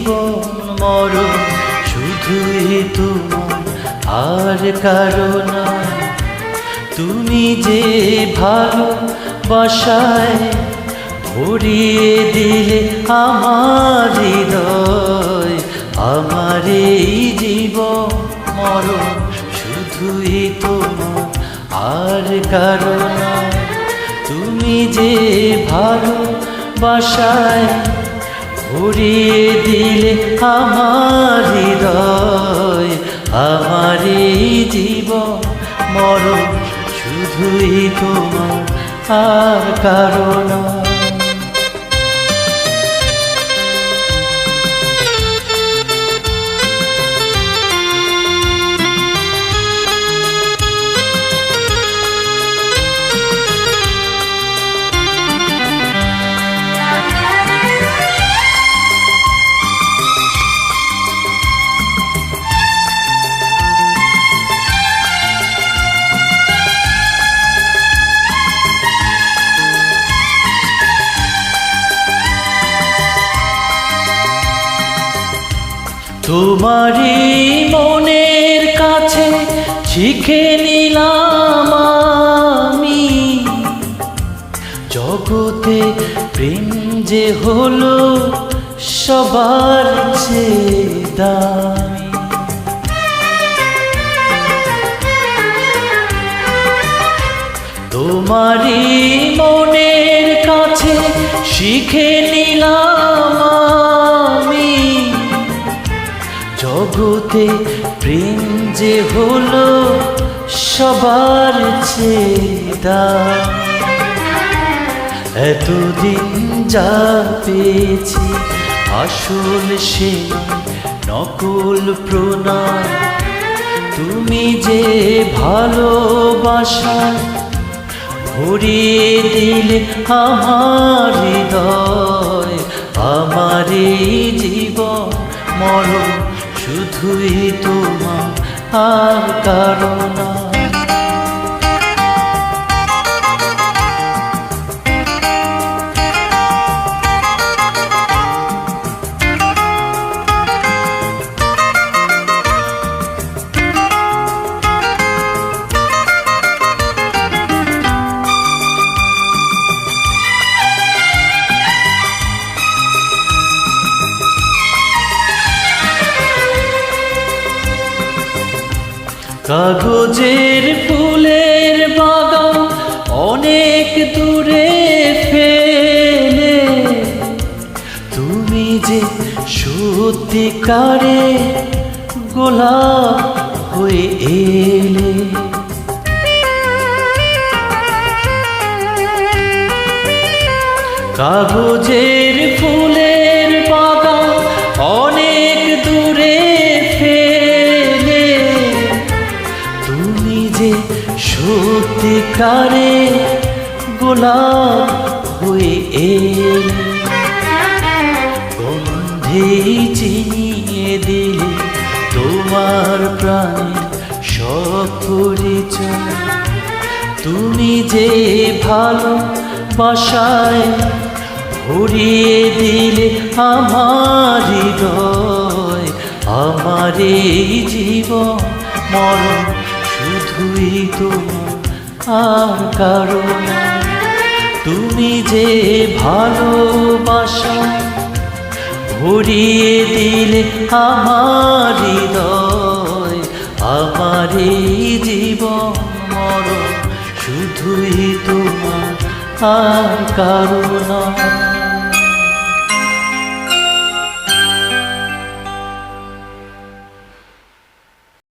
জীবন মরণ শুধুই তোমার, আর কারো নয়। তুমি যে ভালোবাসায় ভরিয়ে দিলে আমার হৃদয়, আমার এই জীবন মরণ শুধুই তোমার, আর কারো নয়। তুমি যে ভালোবাসায় ভরিয়ে দিলে আমার হৃদয়, আমার এই জীবন মরণ শুধুই তোমার, আর কারো নয়। তোমারই মনের কাছে শিখে নিলাম আমি, জগতে প্রেম যে হলো সবার চেয়ে দামি। তোমারই মনের কাছে শিখে নিলাম আমি, জগতে প্রেম যে হলো সবার চেয়ে দামি। এতদিন যা পেয়েছি আসল সে নকল প্রণয়, তুমি যে ভালোবাসায় ভরিয়ে দিলে আমার হৃদয়, আমার এই জীবন মরণ শুধুই তোমার, আর কারো নয়। কাগজের ফুলের বাগান অনেক দূরে ফেলে, তুমি যে সত্যিকারে গোলাপ হয়ে এলে। কাগজের ফুলের বাগান অনেক দূরে ফেলে, তুমি যে সত্যিকারে গোলাপ হয়ে এলে। গন্ধে চিনিয়ে দিলে তোমার প্রাণের সব পরিচয়, তুমি যে ভালোবাসায় ভরিয়ে দিলে আমার হৃদয়, আমার এই জীবন মরণ শুধুই তোমার, আর কারো নয়। তুমি যে ভালোবাসায় ভরিয়ে দিলে আমার হৃদয়, আমার এই জীবন মরণ শুধুই তোমার, আর কারো নয়।